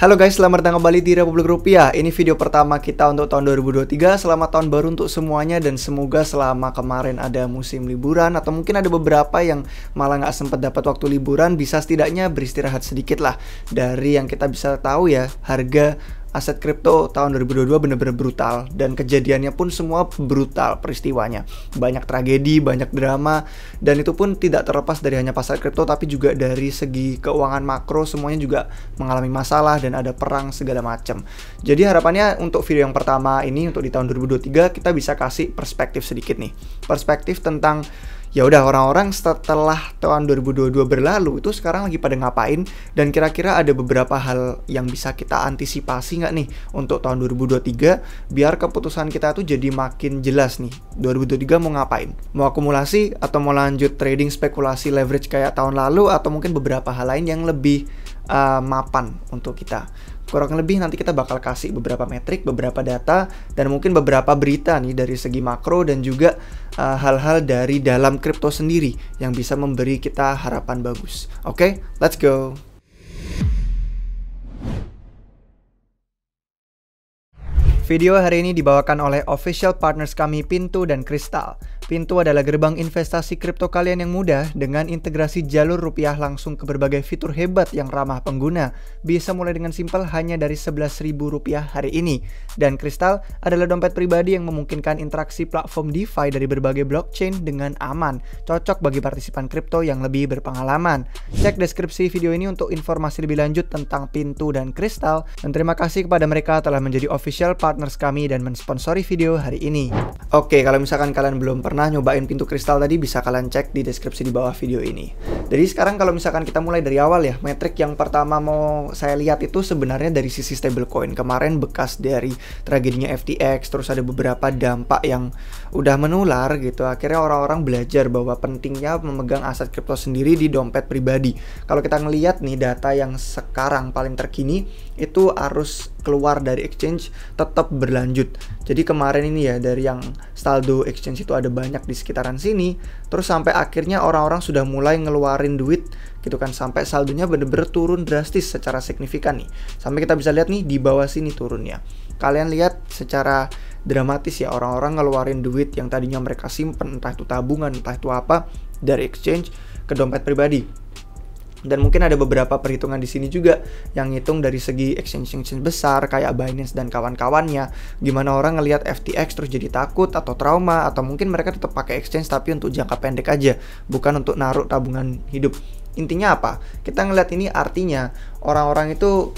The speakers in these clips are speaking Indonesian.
Halo guys, selamat datang kembali di Republik Rupiah. Ini video pertama kita untuk tahun 2023. Selamat tahun baru untuk semuanya dan semoga selama kemarin ada musim liburan atau mungkin ada beberapa yang malah nggak sempat dapat waktu liburan, bisa setidaknya beristirahat sedikit lah. Dari yang kita bisa tahu ya, harga aset kripto tahun 2022 benar-benar brutal dan kejadiannya pun semua brutal peristiwanya. Banyak tragedi, banyak drama, dan itu pun tidak terlepas dari hanya pasar kripto tapi juga dari segi keuangan makro semuanya juga mengalami masalah dan ada perang segala macam. Jadi harapannya untuk video yang pertama ini untuk di tahun 2023 kita bisa kasih perspektif sedikit nih. Perspektif tentang ya udah orang-orang setelah tahun 2022 berlalu itu sekarang lagi pada ngapain dan kira-kira ada beberapa hal yang bisa kita antisipasi nggak nih untuk tahun 2023 biar keputusan kita tuh jadi makin jelas nih 2023 mau ngapain, mau akumulasi atau mau lanjut trading spekulasi leverage kayak tahun lalu atau mungkin beberapa hal lain yang lebih mapan untuk kita. Kurang lebih nanti kita bakal kasih beberapa metrik, beberapa data, dan mungkin beberapa berita nih dari segi makro dan juga hal-hal dari dalam kripto sendiri yang bisa memberi kita harapan bagus. Oke, let's go. Video hari ini dibawakan oleh official partners kami Pintu dan Kristal. Pintu adalah gerbang investasi kripto kalian yang mudah dengan integrasi jalur rupiah langsung ke berbagai fitur hebat yang ramah pengguna. Bisa mulai dengan simpel hanya dari Rp11.000 hari ini. Dan Kristal adalah dompet pribadi yang memungkinkan interaksi platform DeFi dari berbagai blockchain dengan aman. Cocok bagi partisipan kripto yang lebih berpengalaman. Cek deskripsi video ini untuk informasi lebih lanjut tentang Pintu dan Kristal. Dan terima kasih kepada mereka telah menjadi official partners kami dan mensponsori video hari ini. Oke, kalau misalkan kalian belum pernah nyobain Pintu Kristal tadi, bisa kalian cek di deskripsi di bawah video ini. Jadi sekarang kalau misalkan kita mulai dari awal ya, metrik yang pertama mau saya lihat itu sebenarnya dari sisi stablecoin. Kemarin bekas dari tragedinya FTX, terus ada beberapa dampak yang udah menular gitu. Akhirnya orang-orang belajar bahwa pentingnya memegang aset kripto sendiri di dompet pribadi. Kalau kita ngelihat nih data yang sekarang paling terkini, itu arus keluar dari exchange tetap berlanjut. Jadi kemarin ini ya, dari yang saldo exchange itu ada banyak di sekitaran sini, terus sampai akhirnya orang-orang sudah mulai ngeluarin duit gitu kan, sampai saldonya bener-bener turun drastis secara signifikan nih. Sampai kita bisa lihat nih di bawah sini turunnya. Kalian lihat secara dramatis ya, orang-orang ngeluarin duit yang tadinya mereka simpen, entah itu tabungan, entah itu apa, dari exchange ke dompet pribadi. Dan mungkin ada beberapa perhitungan di sini juga yang ngitung dari segi exchange besar kayak Binance dan kawan-kawannya, gimana orang ngelihat FTX terus jadi takut atau trauma, atau mungkin mereka tetap pakai exchange tapi untuk jangka pendek aja, bukan untuk naruh tabungan hidup. Intinya apa? Kita ngelihat ini artinya orang-orang itu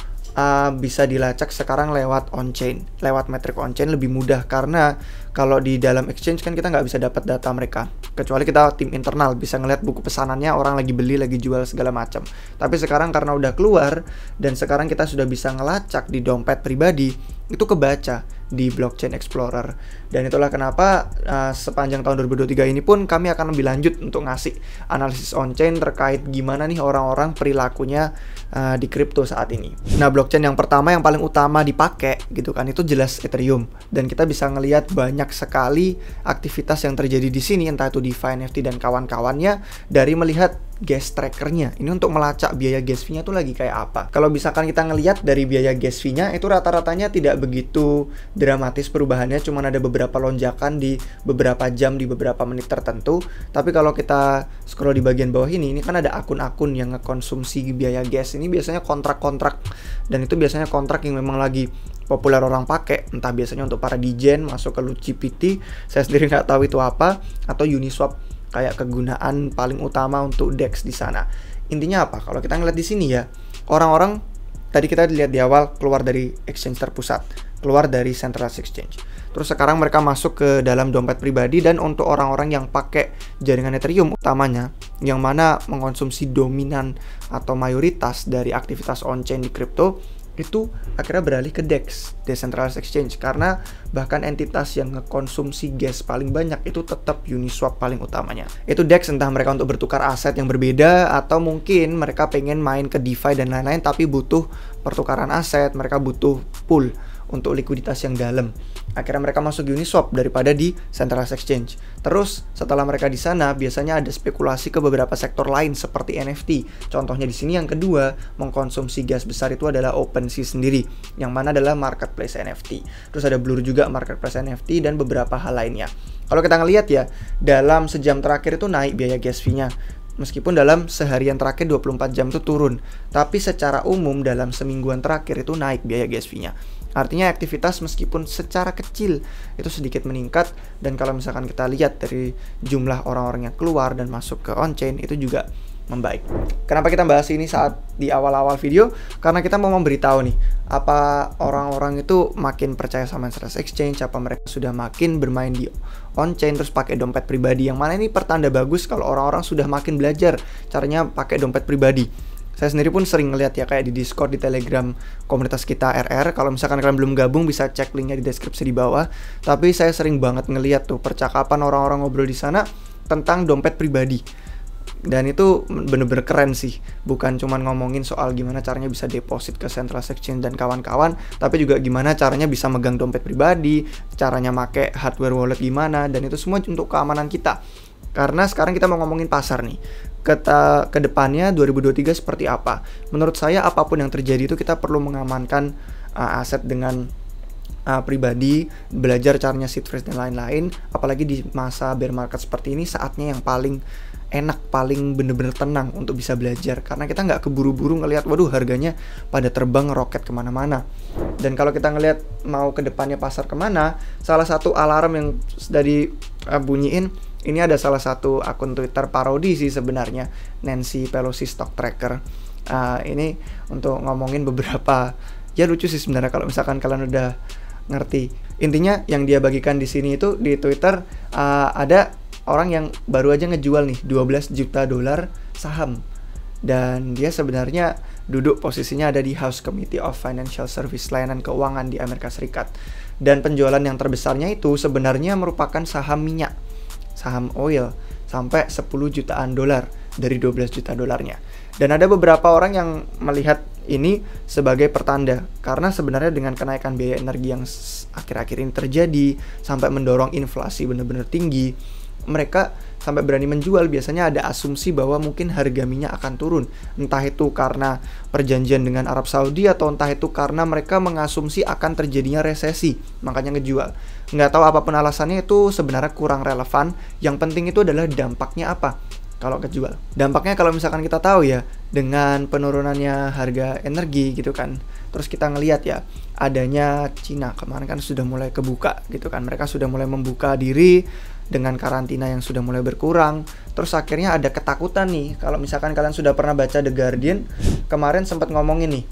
bisa dilacak sekarang lewat on-chain, lewat metrik on-chain lebih mudah, karena kalau di dalam exchange kan kita nggak bisa dapat data mereka, kecuali kita tim internal bisa ngeliat buku pesanannya, orang lagi beli, lagi jual segala macam. Tapi sekarang karena udah keluar dan sekarang kita sudah bisa ngelacak di dompet pribadi, itu kebaca di Blockchain Explorer. Dan itulah kenapa sepanjang tahun 2023 ini pun kami akan lebih lanjut untuk ngasih analisis on-chain terkait gimana nih orang-orang perilakunya di kripto saat ini. Nah, blockchain yang pertama yang paling utama dipakai gitu kan, itu jelas Ethereum. Dan kita bisa ngelihat banyak sekali aktivitas yang terjadi di sini, entah itu DeFi, NFT dan kawan-kawannya, dari melihat gas trackernya. Ini untuk melacak biaya gas fee-nya tuh lagi kayak apa. Kalau misalkan kita ngelihat dari biaya gas fee-nya, itu rata-ratanya tidak begitu dramatis perubahannya, cuman ada beberapa lonjakan di beberapa jam, di beberapa menit tertentu. Tapi kalau kita scroll di bagian bawah ini kan ada akun-akun yang ngekonsumsi biaya gas. Ini biasanya kontrak-kontrak, dan itu biasanya kontrak yang memang lagi populer orang pakai, entah biasanya untuk para degen masuk ke GPT, saya sendiri nggak tahu itu apa, atau Uniswap kayak kegunaan paling utama untuk DEX di sana. Intinya apa? Kalau kita ngeliat di sini ya, orang-orang tadi kita lihat di awal keluar dari exchange terpusat, keluar dari centralized exchange. Terus sekarang mereka masuk ke dalam dompet pribadi, dan untuk orang-orang yang pakai jaringan Ethereum utamanya, yang mana mengkonsumsi dominan atau mayoritas dari aktivitas on-chain di kripto, itu akhirnya beralih ke DEX, Decentralized Exchange, karena bahkan entitas yang ngekonsumsi gas paling banyak itu tetap Uniswap paling utamanya. Itu DEX, entah mereka untuk bertukar aset yang berbeda, atau mungkin mereka pengen main ke DeFi dan lain-lain tapi butuh pertukaran aset, mereka butuh pool untuk likuiditas yang dalam. Akhirnya mereka masuk Uniswap daripada di centralized exchange. Terus setelah mereka di sana, biasanya ada spekulasi ke beberapa sektor lain seperti NFT. Contohnya di sini yang kedua, mengkonsumsi gas besar itu adalah OpenSea sendiri, yang mana adalah marketplace NFT. Terus ada Blur juga marketplace NFT dan beberapa hal lainnya. Kalau kita ngelihat ya, dalam sejam terakhir itu naik biaya gas fee-nya. Meskipun dalam seharian terakhir 24 jam itu turun, tapi secara umum dalam semingguan terakhir itu naik biaya gas fee-nya. Artinya aktivitas meskipun secara kecil itu sedikit meningkat, dan kalau misalkan kita lihat dari jumlah orang-orang yang keluar dan masuk ke on-chain itu juga membaik. Kenapa kita bahas ini saat di awal-awal video? Karena kita mau memberitahu nih, apa orang-orang itu makin percaya sama centralized exchange, apa mereka sudah makin bermain di on-chain terus pakai dompet pribadi, yang mana ini pertanda bagus kalau orang-orang sudah makin belajar caranya pakai dompet pribadi. Saya sendiri pun sering ngeliat ya, kayak di Discord, di Telegram komunitas kita RR. Kalau misalkan kalian belum gabung, bisa cek linknya di deskripsi di bawah. Tapi saya sering banget ngeliat tuh percakapan orang-orang ngobrol di sana tentang dompet pribadi. Dan itu bener-bener keren sih. Bukan cuma ngomongin soal gimana caranya bisa deposit ke centralized exchange dan kawan-kawan, tapi juga gimana caranya bisa megang dompet pribadi, caranya make hardware wallet gimana, dan itu semua untuk keamanan kita. Karena sekarang kita mau ngomongin pasar nih. Ke depannya 2023 seperti apa? Menurut saya apapun yang terjadi itu kita perlu mengamankan aset dengan pribadi, belajar caranya seed phrase dan lain-lain. Apalagi di masa bear market seperti ini, saatnya yang paling enak, paling bener-bener tenang untuk bisa belajar. Karena kita nggak keburu-buru ngelihat, waduh harganya pada terbang roket kemana-mana. Dan kalau kita ngelihat mau ke depannya pasar kemana, salah satu alarm yang dari bunyiin, ini ada salah satu akun Twitter parodi sih sebenarnya, Nancy Pelosi Stock Tracker. Ini untuk ngomongin beberapa, ya lucu sih sebenarnya kalau misalkan kalian udah ngerti. Intinya yang dia bagikan di sini itu di Twitter, ada orang yang baru aja ngejual nih $12 juta saham. Dan dia sebenarnya duduk posisinya ada di House Committee of Financial Service, layanan keuangan di Amerika Serikat. Dan penjualan yang terbesarnya itu sebenarnya merupakan saham minyak, saham oil, sampai $10 jutaan dari $12 juta. Dan ada beberapa orang yang melihat ini sebagai pertanda, karena sebenarnya dengan kenaikan biaya energi yang akhir-akhir ini terjadi sampai mendorong inflasi benar-benar tinggi, mereka sampai berani menjual. Biasanya ada asumsi bahwa mungkin harga minyak akan turun, entah itu karena perjanjian dengan Arab Saudi atau entah itu karena mereka mengasumsi akan terjadinya resesi, makanya ngejual. Nggak tahu apapun alasannya, itu sebenarnya kurang relevan. Yang penting itu adalah dampaknya apa kalau kejual. Dampaknya kalau misalkan kita tahu ya, dengan penurunannya harga energi gitu kan, terus kita ngelihat ya, adanya Cina kemarin kan sudah mulai kebuka gitu kan, mereka sudah mulai membuka diri dengan karantina yang sudah mulai berkurang. Terus akhirnya ada ketakutan nih, kalau misalkan kalian sudah pernah baca The Guardian, kemarin sempat ngomongin nih,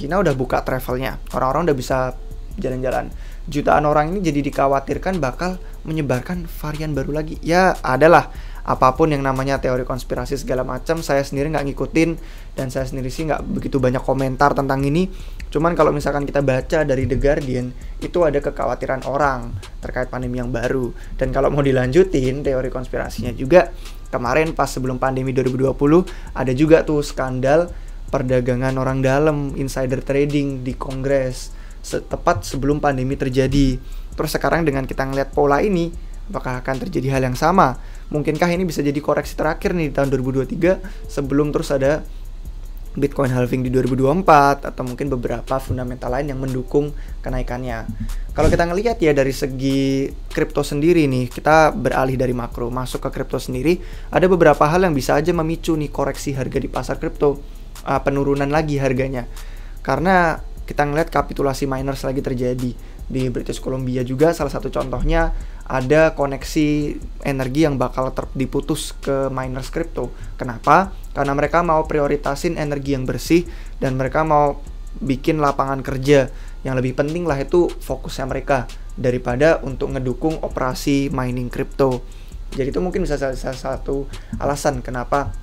Cina udah buka travelnya, orang-orang udah bisa jalan-jalan. Jutaan orang ini jadi dikhawatirkan bakal menyebarkan varian baru lagi. Ya adalah apapun yang namanya teori konspirasi segala macam, saya sendiri nggak ngikutin, dan saya sendiri sih nggak begitu banyak komentar tentang ini. Cuman kalau misalkan kita baca dari The Guardian, itu ada kekhawatiran orang terkait pandemi yang baru. Dan kalau mau dilanjutin teori konspirasinya juga, kemarin pas sebelum pandemi 2020 ada juga tuh skandal perdagangan orang dalam, insider trading di Kongres tepat sebelum pandemi terjadi. Terus sekarang dengan kita ngeliat pola ini, apakah akan terjadi hal yang sama? Mungkinkah ini bisa jadi koreksi terakhir nih di tahun 2023 sebelum terus ada Bitcoin halving di 2024 atau mungkin beberapa fundamental lain yang mendukung kenaikannya. Kalau kita ngelihat ya dari segi kripto sendiri nih, kita beralih dari makro masuk ke kripto sendiri, ada beberapa hal yang bisa aja memicu nih koreksi harga di pasar kripto, penurunan lagi harganya. Karena kita ngelihat kapitulasi miners lagi terjadi di British Columbia juga, salah satu contohnya ada koneksi energi yang bakal diputus ke miners kripto. Kenapa? Karena mereka mau prioritasin energi yang bersih dan mereka mau bikin lapangan kerja yang lebih penting lah, itu fokusnya mereka daripada untuk ngedukung operasi mining kripto. Jadi itu mungkin bisa salah satu alasan kenapa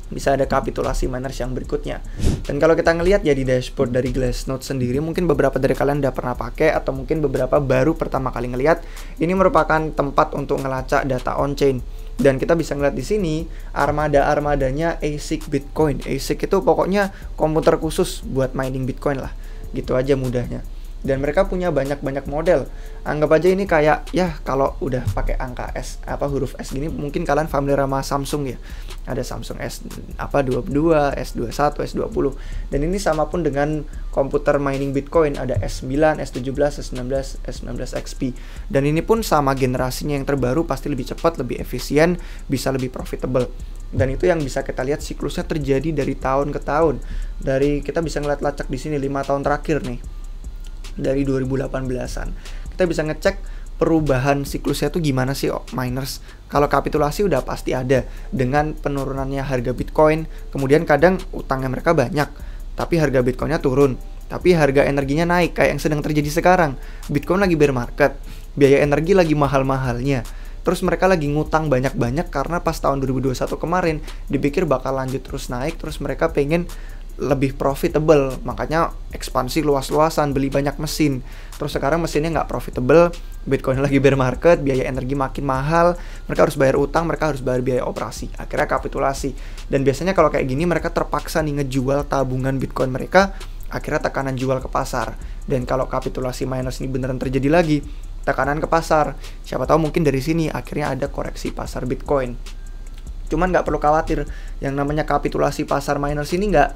bisa ada kapitulasi miners yang berikutnya. Dan kalau kita ngelihat ya di dashboard dari Glassnode sendiri, mungkin beberapa dari kalian udah pernah pakai atau mungkin beberapa baru pertama kali ngelihat. Ini merupakan tempat untuk ngelacak data on-chain. Dan kita bisa ngeliat di sini armadanya ASIC Bitcoin. ASIC itu pokoknya komputer khusus buat mining Bitcoin lah. Gitu aja mudahnya. Dan mereka punya banyak model. Anggap aja ini kayak, ya kalau udah pakai angka S, huruf S gini, mungkin kalian familiar sama Samsung ya. Ada Samsung S22, S21, S20. Dan ini sama pun dengan komputer mining Bitcoin, ada S9, S17, S19, S19 XP. Dan ini pun sama generasinya yang terbaru, pasti lebih cepat, lebih efisien, bisa lebih profitable. Dan itu yang bisa kita lihat siklusnya terjadi dari tahun ke tahun. Dari kita bisa ngeliat lacak di sini 5 tahun terakhir nih. Dari 2018-an. Kita bisa ngecek perubahan siklusnya tuh gimana sih miners. Kalau kapitulasi udah pasti ada dengan penurunannya harga Bitcoin. Kemudian kadang utangnya mereka banyak, tapi harga Bitcoinnya turun. Tapi harga energinya naik kayak yang sedang terjadi sekarang. Bitcoin lagi bear market, biaya energi lagi mahal-mahalnya. Terus mereka lagi ngutang banyak-banyak karena pas tahun 2021 kemarin dipikir bakal lanjut terus naik, terus mereka pengen lebih profitable, makanya ekspansi luas-luasan, beli banyak mesin. Terus sekarang mesinnya nggak profitable, Bitcoin lagi bear market, biaya energi makin mahal, mereka harus bayar utang, mereka harus bayar biaya operasi, akhirnya kapitulasi. Dan biasanya kalau kayak gini mereka terpaksa nih ngejual tabungan Bitcoin mereka, akhirnya tekanan jual ke pasar. Dan kalau kapitulasi miners ini beneran terjadi lagi, tekanan ke pasar, siapa tahu mungkin dari sini akhirnya ada koreksi pasar Bitcoin. Cuman nggak perlu khawatir, yang namanya kapitulasi pasar miners ini nggak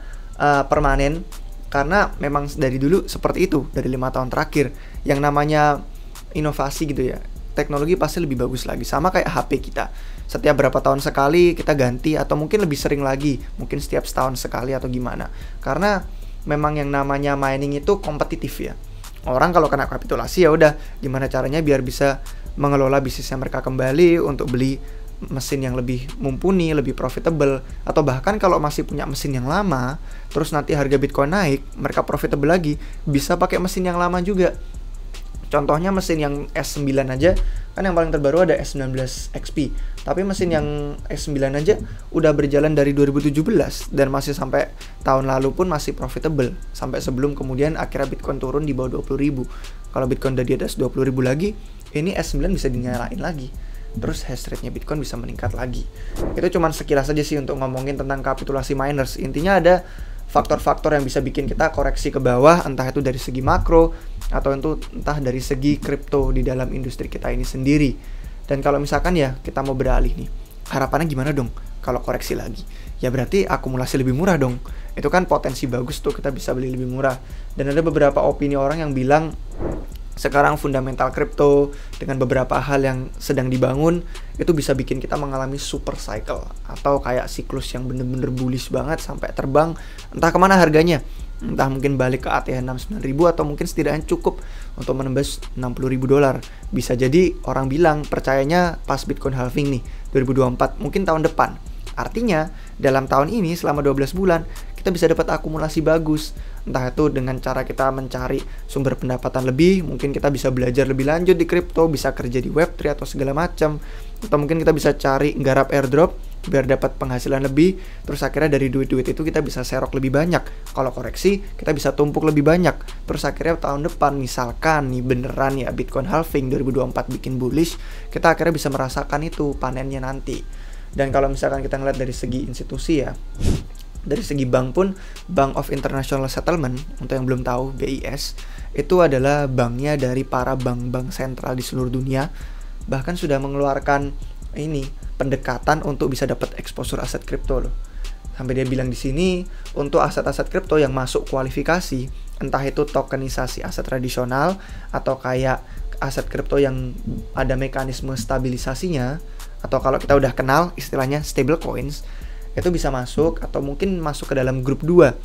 permanen, karena memang dari dulu seperti itu, dari 5 tahun terakhir. Yang namanya inovasi gitu ya, teknologi pasti lebih bagus lagi, sama kayak HP kita. Setiap berapa tahun sekali kita ganti, atau mungkin lebih sering lagi, mungkin setiap setahun sekali atau gimana. Karena memang yang namanya mining itu kompetitif ya. Orang kalau kena kapitulasi ya udah, gimana caranya biar bisa mengelola bisnisnya mereka kembali untuk beli mesin yang lebih mumpuni, lebih profitable. Atau bahkan kalau masih punya mesin yang lama, terus nanti harga Bitcoin naik, mereka profitable lagi, bisa pakai mesin yang lama juga. Contohnya mesin yang S9 aja, kan yang paling terbaru ada S19 XP. Tapi mesin yang S9 aja udah berjalan dari 2017 dan masih sampai tahun lalu pun masih profitable. Sampai sebelum kemudian akhirnya Bitcoin turun di bawah 20.000. Kalau Bitcoin udah di atas 20.000 lagi, ini S9 bisa dinyalain lagi. Terus hash rate-nya Bitcoin bisa meningkat lagi. Itu cuma sekilas aja sih untuk ngomongin tentang kapitulasi miners. Intinya ada faktor-faktor yang bisa bikin kita koreksi ke bawah, entah itu dari segi makro atau entah dari segi kripto di dalam industri kita ini sendiri. Dan kalau misalkan ya kita mau beralih nih, harapannya gimana dong kalau koreksi lagi? Ya berarti akumulasi lebih murah dong. Itu kan potensi bagus tuh, kita bisa beli lebih murah. Dan ada beberapa opini orang yang bilang sekarang fundamental kripto dengan beberapa hal yang sedang dibangun itu bisa bikin kita mengalami super cycle atau kayak siklus yang bener-bener bullish banget sampai terbang entah kemana harganya, entah mungkin balik ke ATH 69.000 atau mungkin setidaknya cukup untuk menembus $60.000. Bisa jadi orang bilang percayanya pas Bitcoin halving nih 2024, mungkin tahun depan. Artinya dalam tahun ini selama 12 bulan kita bisa dapat akumulasi bagus. Entah itu dengan cara kita mencari sumber pendapatan lebih, mungkin kita bisa belajar lebih lanjut di kripto, bisa kerja di Web3 atau segala macam. Atau mungkin kita bisa cari nggarap airdrop biar dapat penghasilan lebih, terus akhirnya dari duit-duit itu kita bisa serok lebih banyak. Kalau koreksi, kita bisa tumpuk lebih banyak. Terus akhirnya tahun depan misalkan nih beneran ya Bitcoin halving 2024 bikin bullish, kita akhirnya bisa merasakan itu panennya nanti. Dan kalau misalkan kita ngeliat dari segi institusi ya, dari segi bank pun, Bank of International Settlement, untuk yang belum tahu, BIS, itu adalah banknya dari para bank-bank sentral di seluruh dunia. Bahkan sudah mengeluarkan ini pendekatan untuk bisa dapat exposure aset kripto loh. Sampai dia bilang di sini, untuk aset-aset kripto yang masuk kualifikasi, entah itu tokenisasi aset tradisional atau kayak aset kripto yang ada mekanisme stabilisasinya, atau kalau kita udah kenal istilahnya stable coins, itu bisa masuk atau mungkin masuk ke dalam grup 2.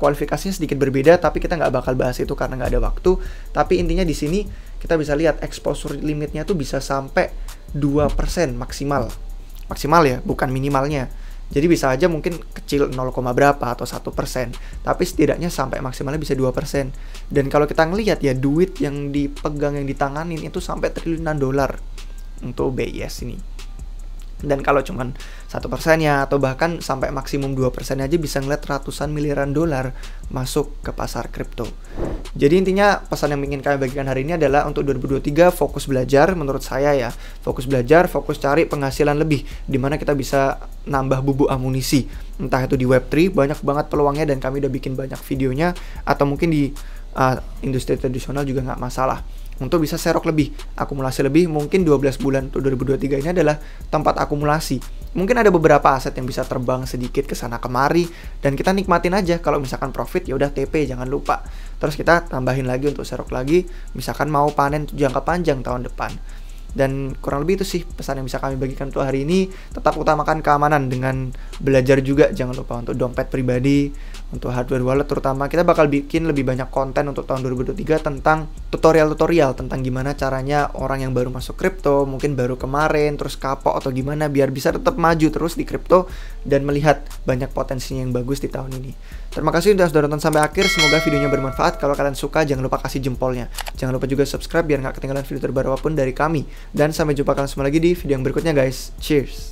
Kualifikasinya sedikit berbeda, tapi kita nggak bakal bahas itu karena nggak ada waktu. Tapi intinya di sini kita bisa lihat exposure limitnya tuh bisa sampai 2% maksimal. Maksimal ya, bukan minimalnya. Jadi bisa aja mungkin kecil 0, berapa atau 1%. Tapi setidaknya sampai maksimalnya bisa 2%. Dan kalau kita ngelihat ya, duit yang dipegang, yang ditanganin itu sampai triliunan dolar untuk BIS ini. Dan kalau cuman 1% ya, atau bahkan sampai maksimum 2% aja bisa ngeliat ratusan miliaran dolar masuk ke pasar kripto. Jadi intinya pesan yang ingin kami bagikan hari ini adalah untuk 2023 fokus belajar, menurut saya ya. Fokus belajar, fokus cari penghasilan lebih, dimana kita bisa nambah bubuk amunisi. Entah itu di Web3, banyak banget peluangnya dan kami udah bikin banyak videonya. Atau mungkin di industri tradisional juga nggak masalah. Untuk bisa serok lebih, akumulasi lebih, mungkin 12 bulan untuk 2023 ini adalah tempat akumulasi. Mungkin ada beberapa aset yang bisa terbang sedikit ke sana kemari, dan kita nikmatin aja. Kalau misalkan profit, ya udah TP, jangan lupa. Terus kita tambahin lagi untuk serok lagi, misalkan mau panen jangka panjang tahun depan. Dan kurang lebih itu sih pesan yang bisa kami bagikan untuk hari ini. Tetap utamakan keamanan dengan belajar juga, jangan lupa untuk dompet pribadi, untuk hardware wallet terutama. Kita bakal bikin lebih banyak konten untuk tahun 2023 tentang tutorial-tutorial tentang gimana caranya orang yang baru masuk kripto, mungkin baru kemarin terus kapok atau gimana, biar bisa tetap maju terus di kripto dan melihat banyak potensinya yang bagus di tahun ini. Terima kasih sudah nonton sampai akhir, semoga videonya bermanfaat. Kalau kalian suka, jangan lupa kasih jempolnya. Jangan lupa juga subscribe biar nggak ketinggalan video terbaru apapun dari kami. Dan sampai jumpa kalian semua lagi di video yang berikutnya guys. Cheers!